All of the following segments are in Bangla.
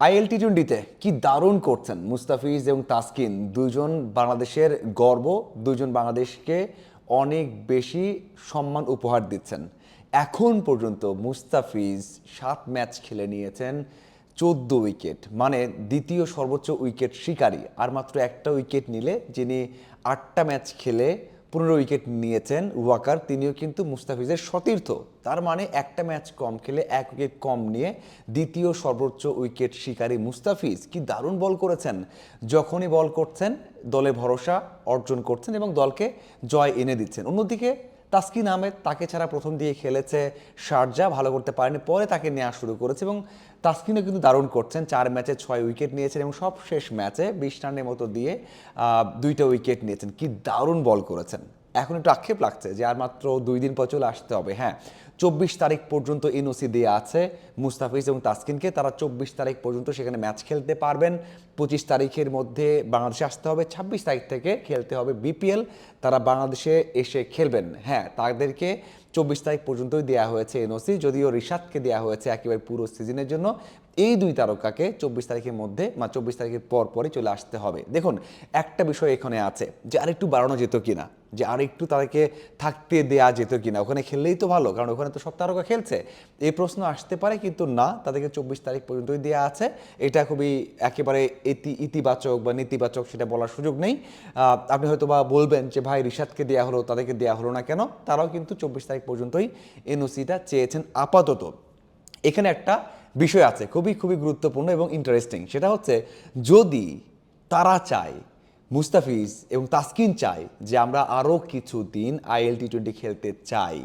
আইএল টি-20তে কি দারুণ করছেন মুস্তাফিজ এবং তাসকিন, দুজন বাংলাদেশের গর্ব, দুজন বাংলাদেশকে অনেক বেশি সম্মান উপহার দিচ্ছেন। এখন পর্যন্ত মুস্তাফিজ 7 ম্যাচ খেলে নিয়েছেন 14 উইকেট, মানে দ্বিতীয় সর্বোচ্চ উইকেট শিকারী। আর মাত্র একটা উইকেট নিলে যিনি 8টা ম্যাচ খেলে 15 উইকেট নিয়েছেন ওয়াকার, তিনিও কিন্তু মুস্তাফিজের সতীর্থ। তার মানে একটা ম্যাচ কম খেলে 1 উইকেট কম নিয়ে দ্বিতীয় সর্বোচ্চ উইকেট শিকারী মুস্তাফিজ কি দারুণ বল করেছেন। যখনই বল করছেন দলে ভরসা অর্জন করছেন এবং দলকে জয় এনে দিচ্ছেন। অন্যদিকে তাসকিন আহমেদ, তাকে ছাড়া প্রথম দিয়ে খেলেছে শারজা, ভালো করতে পারেনি, পরে তাকে নেওয়া শুরু করেছে এবং তাসকিনও কিন্তু দারুণ করছেন। 4 ম্যাচে 6 উইকেট নিয়েছেন এবং সব শেষ ম্যাচে 20 রানের মতো দিয়ে 2টা উইকেট নিয়েছেন। কি দারুণ বল করেছেন। এখন একটু আক্ষেপ লাগছে যে আর মাত্র 2 দিন পর চলে আসতে হবে। হ্যাঁ, 24 তারিখ পর্যন্ত এনওসি দেওয়া আছে মুস্তাফিজ এবং তাসকিনকে। তারা 24 তারিখ পর্যন্ত সেখানে ম্যাচ খেলতে পারবেন। 25 তারিখের মধ্যে বাংলাদেশে আসতে হবে, 26 তারিখ থেকে খেলতে হবে বিপিএল। তারা বাংলাদেশে এসে খেলবেন। হ্যাঁ, তাদেরকে 24 তারিখ পর্যন্তই দেওয়া হয়েছে এনওসি, যদিও রিশাদকে দেওয়া হয়েছে একেবারে পুরো সিজনের জন্য। এই 2 তারকাকে 24 তারিখের মধ্যে 24 তারিখের পরই চলে আসতে হবে। দেখুন, একটা বিষয় এখানে আছে যে আরেকটু বাড়ানো যেত কিনা, যে আরেকটু তাদেরকে থাকতে দেয়া যেত কিনা, ওখানে খেললেই তো ভালো, কারণ ওখানে তো সব তারকা খেলছে। এই প্রশ্ন আসতে পারে, কিন্তু না, তাদেরকে 24 তারিখ পর্যন্তই দেওয়া আছে। এটা খুবই একেবারে ইতিবাচক বা নেতিবাচক সেটা বলার সুযোগ নেই। আপনি হয়তো বা বলবেন যে ভাই রিশাদকে দেওয়া হলো, তাদেরকে দেওয়া হলো না কেন? তারাও কিন্তু 24 তারিখ পর্যন্তই এনওসিটা চেয়েছেন আপাতত। এখানে একটা বিষয় আছে খুবই খুবই গুরুত্বপূর্ণ এবং ইন্টারেস্টিং, সেটা হচ্ছে যদি তারা চায়, মুস্তাফিজ এবং তাসকিন চায় যে আমরা আরও কিছু দিন আইএল টি-20 খেলতে চাই,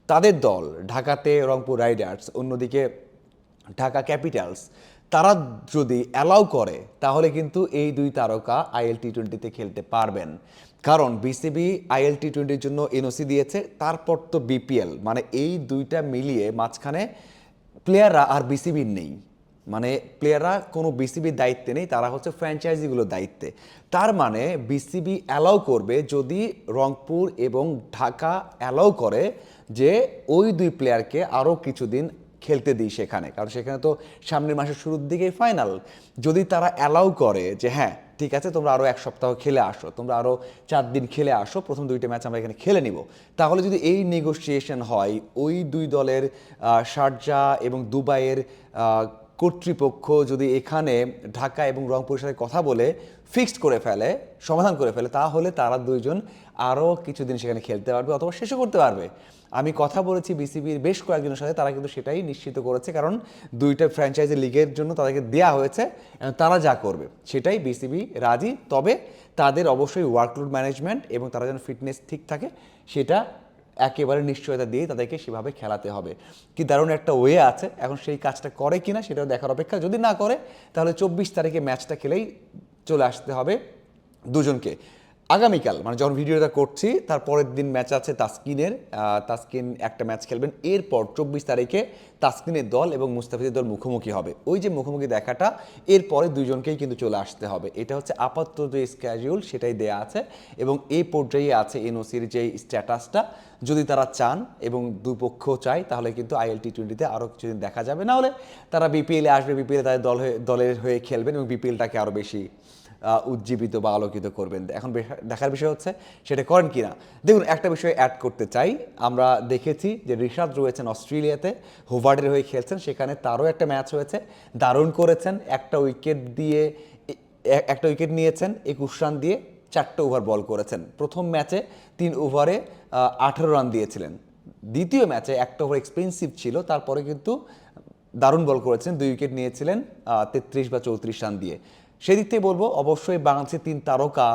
তাদের দল ঢাকাতে রংপুর রাইডার্স, অন্যদিকে ঢাকা ক্যাপিটালস, তারা যদি অ্যালাউ করে তাহলে কিন্তু এই 2 তারকা আইএল টি-20তে খেলতে পারবেন। কারণ বিসিবি আইএল টি-20-র জন্য এনওসি দিয়েছে, তারপর তো বিপিএল, মানে এই 2টা মিলিয়ে মাঝখানে প্লেয়াররা আর বিসিবির নেই। মানে প্লেয়াররা কোনো বিসিবির দায়িত্বে নেই, তারা হচ্ছে ফ্র্যাঞ্চাইজিগুলোর দায়িত্বে। তার মানে বিসিবি অ্যালাউ করবে যদি রংপুর এবং ঢাকা অ্যালাউ করে যে ওই 2 প্লেয়ারকে আরও কিছুদিন খেলতে দিই সেখানে, কারণ সেখানে তো সামনের মাসের শুরুর দিকেই ফাইনাল। যদি তারা অ্যালাউ করে যে হ্যাঁ ঠিক আছে, তোমরা আরও 1 সপ্তাহ খেলে আসো, তোমরা আরও 4 দিন খেলে আসো, প্রথম 2টা ম্যাচ আমরা এখানে খেলে নিব, তাহলে যদি এই নেগোসিয়েশন হয়, ওই 2 দলের শারজা এবং দুবাইয়ের কর্তৃপক্ষ যদি এখানে ঢাকা এবং রংপুরের সাথে কথা বলে ফিক্সড করে ফেলে, সমাধান করে ফেলে, তাহলে তারা 2 জন আরও কিছুদিন সেখানে খেলতে পারবে অথবা শেষও করতে পারবে। আমি কথা বলেছি বিসিবির বেশ কয়েকজনের সাথে, তারা কিন্তু সেটাই নিশ্চিত করেছে, কারণ 2টা ফ্র্যাঞ্চাইজি লিগের জন্য তাদেরকে দেওয়া হয়েছে, তারা যা করবে সেটাই বিসিবি রাজি। তবে তাদের অবশ্যই ওয়ার্কলোড ম্যানেজমেন্ট এবং তারা যেন ফিটনেস ঠিক থাকে সেটা একেবারে নিশ্চয়তা দিয়ে তাদেরকে সেভাবে খেলাতে হবে। কি দারুণ একটা ওয়ে আছে, এখন সেই কাজটা করে কিনা সেটাও দেখার অপেক্ষা। যদি না করে তাহলে 24 তারিখে ম্যাচটা খেলেই চলে আসতে হবে দুজনকে। আগামীকাল মানে যখন ভিডিওটা করছি তার পরের দিন ম্যাচ আছে তাসকিনের, তাসকিন একটা ম্যাচ খেলবেন। এরপর 24 তারিখে তাসকিনের দল এবং মুস্তাফিজের দল মুখোমুখি হবে। ওই যে মুখোমুখি দেখাটা, এরপরে 2 জনকেই কিন্তু চলে আসতে হবে। এটা হচ্ছে আপাতত যে স্ক্যাজুয়াল সেটাই দেয়া আছে এবং এই পর্যায়ে আছে এনওসির যে স্ট্যাটাসটা। যদি তারা চান এবং দুপক্ষ চায় তাহলে কিন্তু আইএল টি-20তে আরও কিছুদিন দেখা যাবে, না হলে তারা বিপিএলে আসবে, বিপিএলে তাদের দলের হয়ে খেলবেন এবং বিপিএলটাকে আরও বেশি উজ্জীবিত বা আলোকিত করবেন। এখন দেখার বিষয় হচ্ছে সেটা করেন কিনা। দেখুন, একটা বিষয় অ্যাড করতে চাই, আমরা দেখেছি যে রিশাদ রয়েছেন অস্ট্রেলিয়াতে, হোভার্ডের হয়ে খেলছেন, সেখানে তারও একটা ম্যাচ হয়েছে, দারুণ করেছেন। একটা উইকেট নিয়েছেন 21 রান দিয়ে, 4টে ওভার বল করেছেন। প্রথম ম্যাচে 3 ওভারে 18 রান দিয়েছিলেন। দ্বিতীয় ম্যাচে একটা ওভার এক্সপেন্সিভ ছিল, তারপরে কিন্তু দারুণ বল করেছেন, 2 উইকেট নিয়েছিলেন 33 বা 34 রান দিয়ে। সেদিক থেকে বলবো অবশ্যই বাংলাদেশের 3 তারকা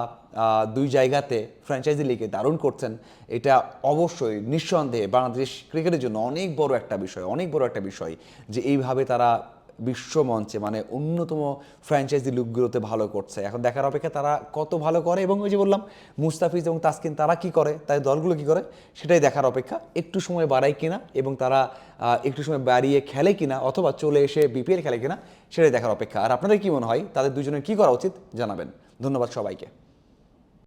2 জায়গাতে ফ্র্যাঞ্চাইজি লিগে দারুণ করছেন। এটা অবশ্যই নিঃসন্দেহে বাংলাদেশ ক্রিকেটের জন্য অনেক বড় একটা বিষয় যে এইভাবে তারা বিশ্ব মঞ্চে মানে অন্যতম ফ্র্যাঞ্চাইজি লিগগুলোতে ভালো করছে। এখন দেখার অপেক্ষা তারা কত ভালো করে এবং ওই যে বললাম মুস্তাফিজ এবং তাসকিন তারা কি করে, তাদের দলগুলো কি করে, সেটাই দেখার অপেক্ষা। একটু সময় বাড়ায় কিনা এবং তারা একটু সময় বাড়িয়ে খেলে কিনা অথবা চলে এসে বিপিএল খেলে কিনা সেটাই দেখার অপেক্ষা। আর আপনাদের কি মনে হয় তাদের 2 জনের কি করা উচিত জানাবেন। ধন্যবাদ সবাইকে।